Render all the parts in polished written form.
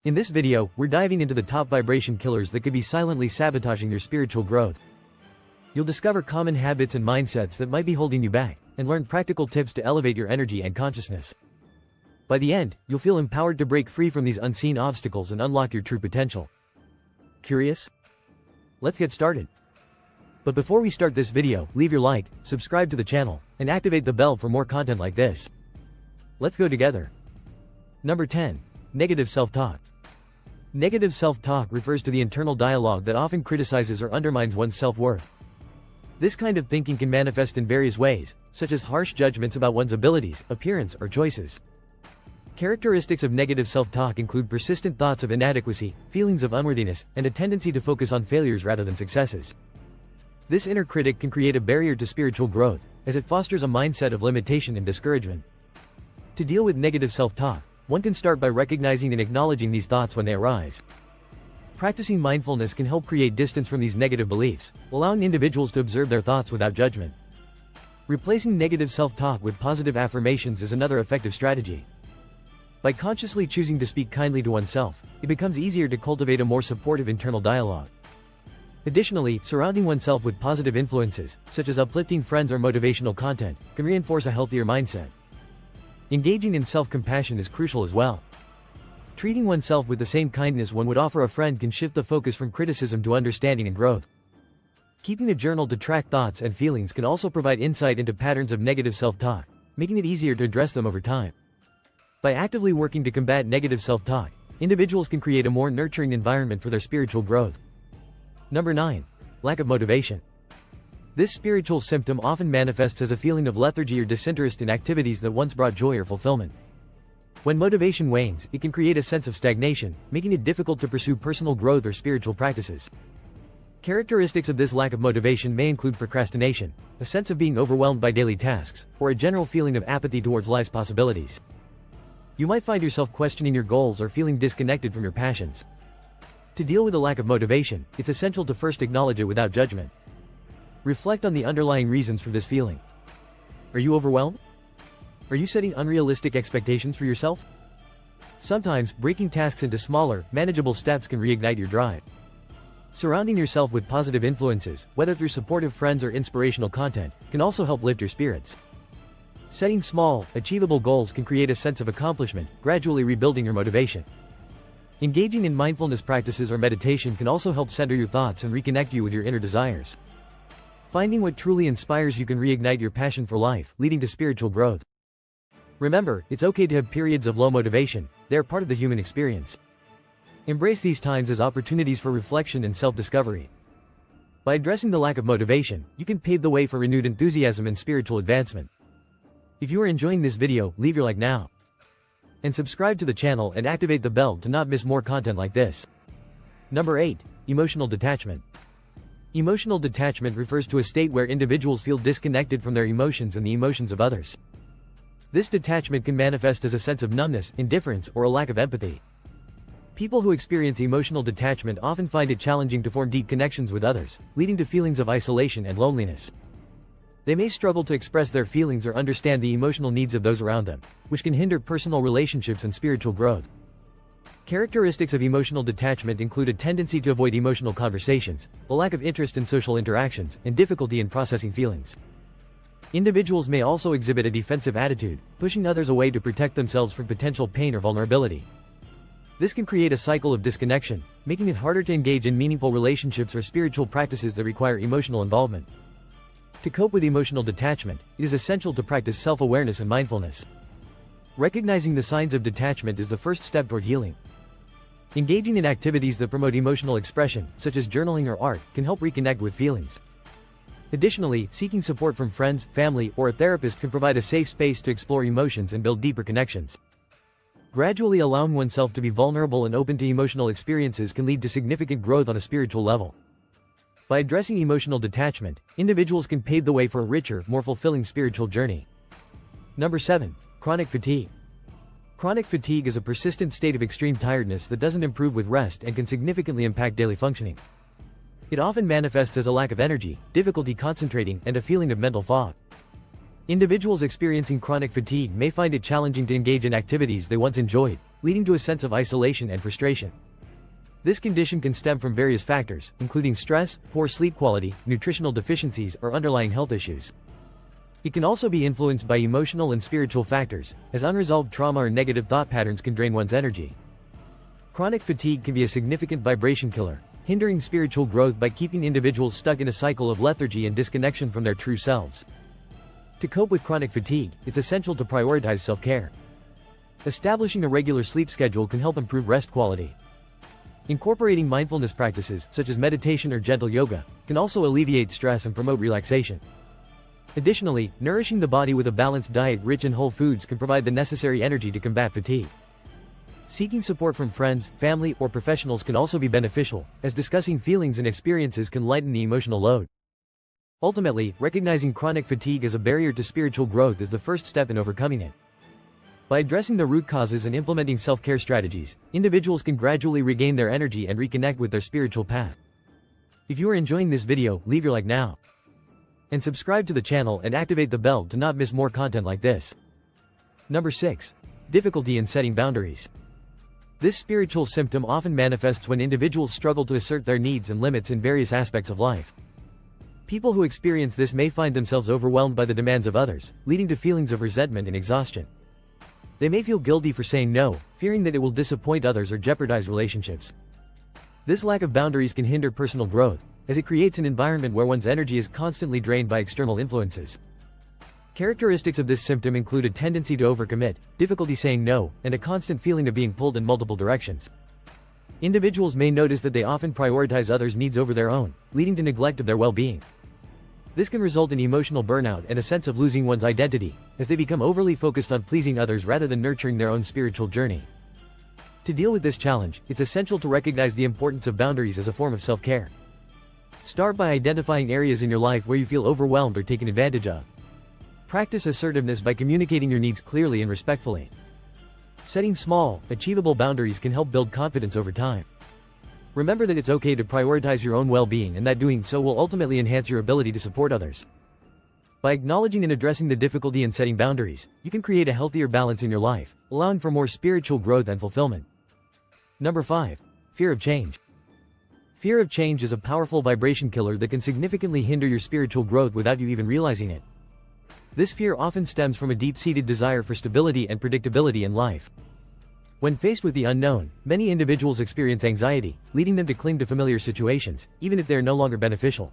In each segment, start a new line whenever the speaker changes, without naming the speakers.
In this video, we're diving into the top vibration killers that could be silently sabotaging your spiritual growth. You'll discover common habits and mindsets that might be holding you back, and learn practical tips to elevate your energy and consciousness. By the end, you'll feel empowered to break free from these unseen obstacles and unlock your true potential. Curious? Let's get started. But before we start this video, leave your like, subscribe to the channel, and activate the bell for more content like this. Let's go together. Number 10. Negative self-talk. Negative self-talk refers to the internal dialogue that often criticizes or undermines one's self-worth. This kind of thinking can manifest in various ways, such as harsh judgments about one's abilities, appearance, or choices. Characteristics of negative self-talk include persistent thoughts of inadequacy, feelings of unworthiness, and a tendency to focus on failures rather than successes. This inner critic can create a barrier to spiritual growth, as it fosters a mindset of limitation and discouragement. To deal with negative self-talk, one can start by recognizing and acknowledging these thoughts when they arise. Practicing mindfulness can help create distance from these negative beliefs, allowing individuals to observe their thoughts without judgment. Replacing negative self-talk with positive affirmations is another effective strategy. By consciously choosing to speak kindly to oneself, it becomes easier to cultivate a more supportive internal dialogue. Additionally, surrounding oneself with positive influences, such as uplifting friends or motivational content, can reinforce a healthier mindset. Engaging in self-compassion is crucial as well. Treating oneself with the same kindness one would offer a friend can shift the focus from criticism to understanding and growth. Keeping a journal to track thoughts and feelings can also provide insight into patterns of negative self-talk, making it easier to address them over time. By actively working to combat negative self-talk, individuals can create a more nurturing environment for their spiritual growth. Number 9. Lack of motivation. This spiritual symptom often manifests as a feeling of lethargy or disinterest in activities that once brought joy or fulfillment. When motivation wanes, it can create a sense of stagnation, making it difficult to pursue personal growth or spiritual practices. Characteristics of this lack of motivation may include procrastination, a sense of being overwhelmed by daily tasks, or a general feeling of apathy towards life's possibilities. You might find yourself questioning your goals or feeling disconnected from your passions. To deal with a lack of motivation, it's essential to first acknowledge it without judgment. Reflect on the underlying reasons for this feeling. Are you overwhelmed? Are you setting unrealistic expectations for yourself? Sometimes, breaking tasks into smaller, manageable steps can reignite your drive. Surrounding yourself with positive influences, whether through supportive friends or inspirational content, can also help lift your spirits. Setting small, achievable goals can create a sense of accomplishment, gradually rebuilding your motivation. Engaging in mindfulness practices or meditation can also help center your thoughts and reconnect you with your inner desires. Finding what truly inspires you can reignite your passion for life, leading to spiritual growth. Remember, it's okay to have periods of low motivation. They are part of the human experience. Embrace these times as opportunities for reflection and self-discovery. By addressing the lack of motivation, you can pave the way for renewed enthusiasm and spiritual advancement. If you are enjoying this video, leave your like now. And subscribe to the channel and activate the bell to not miss more content like this. Number 8. Emotional detachment. Emotional detachment refers to a state where individuals feel disconnected from their emotions and the emotions of others. This detachment can manifest as a sense of numbness, indifference, or a lack of empathy. People who experience emotional detachment often find it challenging to form deep connections with others, leading to feelings of isolation and loneliness. They may struggle to express their feelings or understand the emotional needs of those around them, which can hinder personal relationships and spiritual growth. Characteristics of emotional detachment include a tendency to avoid emotional conversations, a lack of interest in social interactions, and difficulty in processing feelings. Individuals may also exhibit a defensive attitude, pushing others away to protect themselves from potential pain or vulnerability. This can create a cycle of disconnection, making it harder to engage in meaningful relationships or spiritual practices that require emotional involvement. To cope with emotional detachment, it is essential to practice self-awareness and mindfulness. Recognizing the signs of detachment is the first step toward healing. Engaging in activities that promote emotional expression, such as journaling or art, can help reconnect with feelings. Additionally, seeking support from friends, family, or a therapist can provide a safe space to explore emotions and build deeper connections. Gradually allowing oneself to be vulnerable and open to emotional experiences can lead to significant growth on a spiritual level. By addressing emotional detachment, individuals can pave the way for a richer, more fulfilling spiritual journey. Number 7. Chronic fatigue. Chronic fatigue is a persistent state of extreme tiredness that doesn't improve with rest and can significantly impact daily functioning. It often manifests as a lack of energy, difficulty concentrating, and a feeling of mental fog. Individuals experiencing chronic fatigue may find it challenging to engage in activities they once enjoyed, leading to a sense of isolation and frustration. This condition can stem from various factors, including stress, poor sleep quality, nutritional deficiencies, or underlying health issues. It can also be influenced by emotional and spiritual factors, as unresolved trauma or negative thought patterns can drain one's energy. Chronic fatigue can be a significant vibration killer, hindering spiritual growth by keeping individuals stuck in a cycle of lethargy and disconnection from their true selves. To cope with chronic fatigue, it's essential to prioritize self-care. Establishing a regular sleep schedule can help improve rest quality. Incorporating mindfulness practices, such as meditation or gentle yoga, can also alleviate stress and promote relaxation. Additionally, nourishing the body with a balanced diet rich in whole foods can provide the necessary energy to combat fatigue. Seeking support from friends, family, or professionals can also be beneficial, as discussing feelings and experiences can lighten the emotional load. Ultimately, recognizing chronic fatigue as a barrier to spiritual growth is the first step in overcoming it. By addressing the root causes and implementing self-care strategies, individuals can gradually regain their energy and reconnect with their spiritual path. If you are enjoying this video, leave your like now. And subscribe to the channel and activate the bell to not miss more content like this. Number 6. Difficulty in setting boundaries. This spiritual symptom often manifests when individuals struggle to assert their needs and limits in various aspects of life. People who experience this may find themselves overwhelmed by the demands of others, leading to feelings of resentment and exhaustion. They may feel guilty for saying no, fearing that it will disappoint others or jeopardize relationships. This lack of boundaries can hinder personal growth, as it creates an environment where one's energy is constantly drained by external influences. Characteristics of this symptom include a tendency to overcommit, difficulty saying no, and a constant feeling of being pulled in multiple directions. Individuals may notice that they often prioritize others' needs over their own, leading to neglect of their well-being. This can result in emotional burnout and a sense of losing one's identity, as they become overly focused on pleasing others rather than nurturing their own spiritual journey. To deal with this challenge, it's essential to recognize the importance of boundaries as a form of self-care. Start by identifying areas in your life where you feel overwhelmed or taken advantage of. Practice assertiveness by communicating your needs clearly and respectfully. Setting small, achievable boundaries can help build confidence over time. Remember that it's okay to prioritize your own well-being and that doing so will ultimately enhance your ability to support others. By acknowledging and addressing the difficulty in setting boundaries, you can create a healthier balance in your life, allowing for more spiritual growth and fulfillment. Number 5. Fear of change. Fear of change is a powerful vibration killer that can significantly hinder your spiritual growth without you even realizing it. This fear often stems from a deep-seated desire for stability and predictability in life. When faced with the unknown, many individuals experience anxiety, leading them to cling to familiar situations, even if they are no longer beneficial.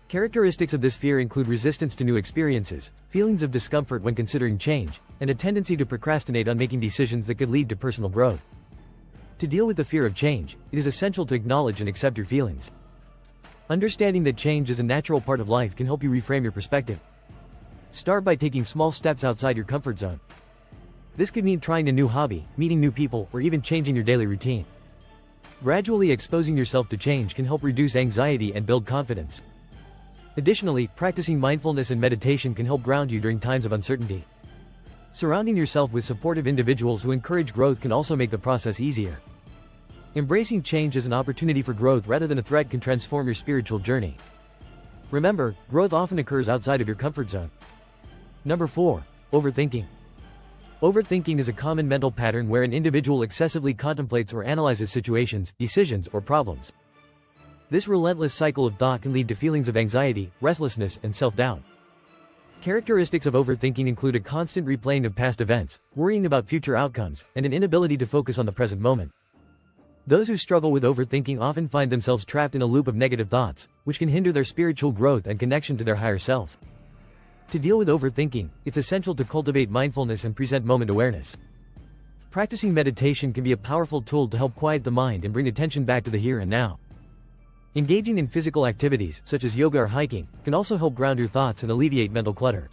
Characteristics of this fear include resistance to new experiences, feelings of discomfort when considering change, and a tendency to procrastinate on making decisions that could lead to personal growth. To deal with the fear of change, it is essential to acknowledge and accept your feelings. Understanding that change is a natural part of life can help you reframe your perspective. Start by taking small steps outside your comfort zone. This could mean trying a new hobby, meeting new people, or even changing your daily routine. Gradually exposing yourself to change can help reduce anxiety and build confidence. Additionally, practicing mindfulness and meditation can help ground you during times of uncertainty. Surrounding yourself with supportive individuals who encourage growth can also make the process easier. Embracing change as an opportunity for growth rather than a threat can transform your spiritual journey. Remember, growth often occurs outside of your comfort zone. Number 4. Overthinking. Overthinking is a common mental pattern where an individual excessively contemplates or analyzes situations, decisions, or problems. This relentless cycle of thought can lead to feelings of anxiety, restlessness, and self-doubt. Characteristics of overthinking include a constant replaying of past events, worrying about future outcomes, and an inability to focus on the present moment. Those who struggle with overthinking often find themselves trapped in a loop of negative thoughts, which can hinder their spiritual growth and connection to their higher self. To deal with overthinking, it's essential to cultivate mindfulness and present moment awareness. Practicing meditation can be a powerful tool to help quiet the mind and bring attention back to the here and now. Engaging in physical activities, such as yoga or hiking, can also help ground your thoughts and alleviate mental clutter.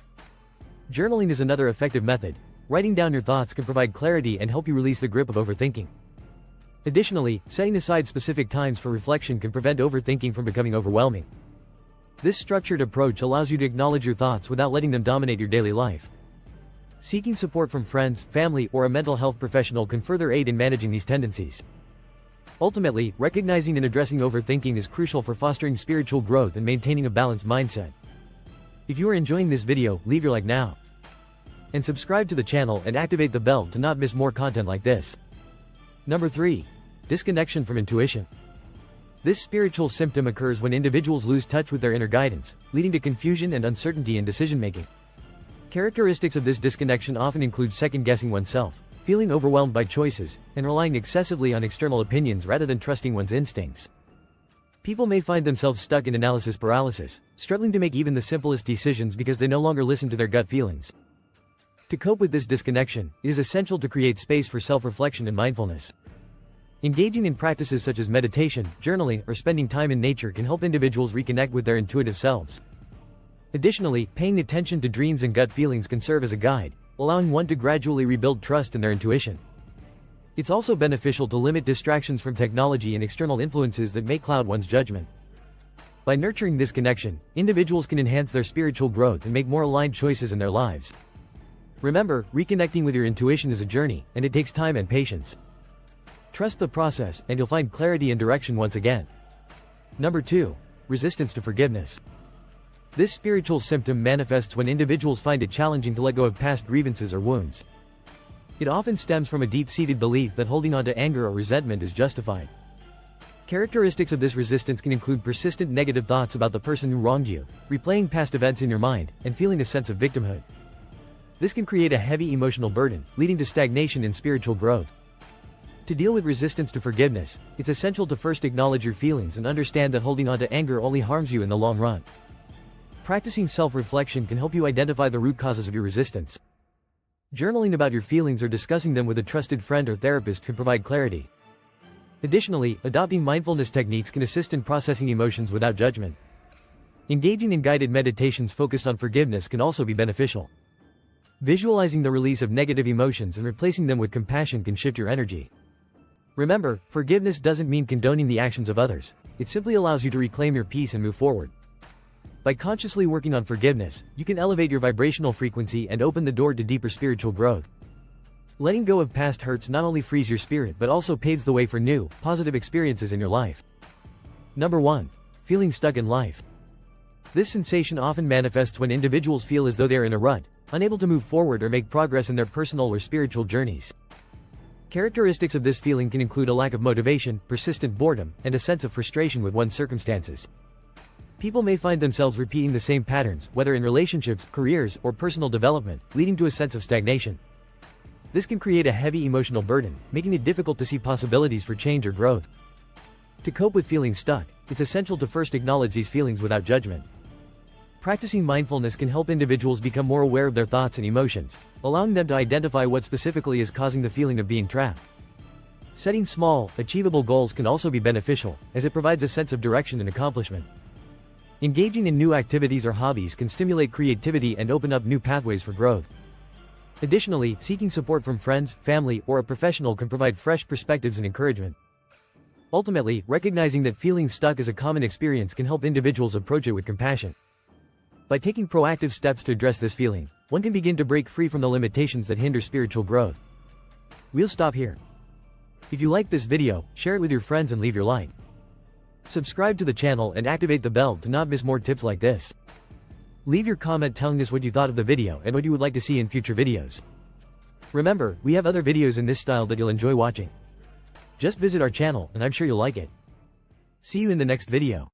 Journaling is another effective method. Writing down your thoughts can provide clarity and help you release the grip of overthinking. Additionally, setting aside specific times for reflection can prevent overthinking from becoming overwhelming. This structured approach allows you to acknowledge your thoughts without letting them dominate your daily life. Seeking support from friends, family, or a mental health professional can further aid in managing these tendencies. Ultimately, recognizing and addressing overthinking is crucial for fostering spiritual growth and maintaining a balanced mindset. If you are enjoying this video, leave your like now. And subscribe to the channel and activate the bell to not miss more content like this. Number 3. Disconnection from intuition. This spiritual symptom occurs when individuals lose touch with their inner guidance, leading to confusion and uncertainty in decision-making. Characteristics of this disconnection often include second-guessing oneself, feeling overwhelmed by choices, and relying excessively on external opinions rather than trusting one's instincts. People may find themselves stuck in analysis paralysis, struggling to make even the simplest decisions because they no longer listen to their gut feelings. To cope with this disconnection, it is essential to create space for self-reflection and mindfulness. Engaging in practices such as meditation, journaling, or spending time in nature can help individuals reconnect with their intuitive selves. Additionally, paying attention to dreams and gut feelings can serve as a guide, allowing one to gradually rebuild trust in their intuition. It's also beneficial to limit distractions from technology and external influences that may cloud one's judgment. By nurturing this connection, individuals can enhance their spiritual growth and make more aligned choices in their lives. Remember, reconnecting with your intuition is a journey, and it takes time and patience. Trust the process, and you'll find clarity and direction once again. Number 2. Resistance to forgiveness. This spiritual symptom manifests when individuals find it challenging to let go of past grievances or wounds. It often stems from a deep-seated belief that holding on to anger or resentment is justified. Characteristics of this resistance can include persistent negative thoughts about the person who wronged you, replaying past events in your mind, and feeling a sense of victimhood. This can create a heavy emotional burden, leading to stagnation in spiritual growth. To deal with resistance to forgiveness, it's essential to first acknowledge your feelings and understand that holding on to anger only harms you in the long run. Practicing self-reflection can help you identify the root causes of your resistance. Journaling about your feelings or discussing them with a trusted friend or therapist can provide clarity. Additionally, adopting mindfulness techniques can assist in processing emotions without judgment. Engaging in guided meditations focused on forgiveness can also be beneficial. Visualizing the release of negative emotions and replacing them with compassion can shift your energy. Remember, forgiveness doesn't mean condoning the actions of others. It simply allows you to reclaim your peace and move forward. By consciously working on forgiveness, you can elevate your vibrational frequency and open the door to deeper spiritual growth. Letting go of past hurts not only frees your spirit but also paves the way for new, positive experiences in your life. Number 1. Feeling stuck in life. This sensation often manifests when individuals feel as though they are in a rut, unable to move forward or make progress in their personal or spiritual journeys. Characteristics of this feeling can include a lack of motivation, persistent boredom, and a sense of frustration with one's circumstances. People may find themselves repeating the same patterns, whether in relationships, careers, or personal development, leading to a sense of stagnation. This can create a heavy emotional burden, making it difficult to see possibilities for change or growth. To cope with feeling stuck, it's essential to first acknowledge these feelings without judgment. Practicing mindfulness can help individuals become more aware of their thoughts and emotions, allowing them to identify what specifically is causing the feeling of being trapped. Setting small, achievable goals can also be beneficial, as it provides a sense of direction and accomplishment. Engaging in new activities or hobbies can stimulate creativity and open up new pathways for growth. Additionally, seeking support from friends, family, or a professional can provide fresh perspectives and encouragement. Ultimately, recognizing that feeling stuck is a common experience can help individuals approach it with compassion. By taking proactive steps to address this feeling, one can begin to break free from the limitations that hinder spiritual growth. We'll stop here. If you liked this video, share it with your friends and leave your like. Subscribe to the channel and activate the bell to not miss more tips like this. Leave your comment telling us what you thought of the video and what you would like to see in future videos. Remember, we have other videos in this style that you'll enjoy watching. Just visit our channel and I'm sure you'll like it. See you in the next video.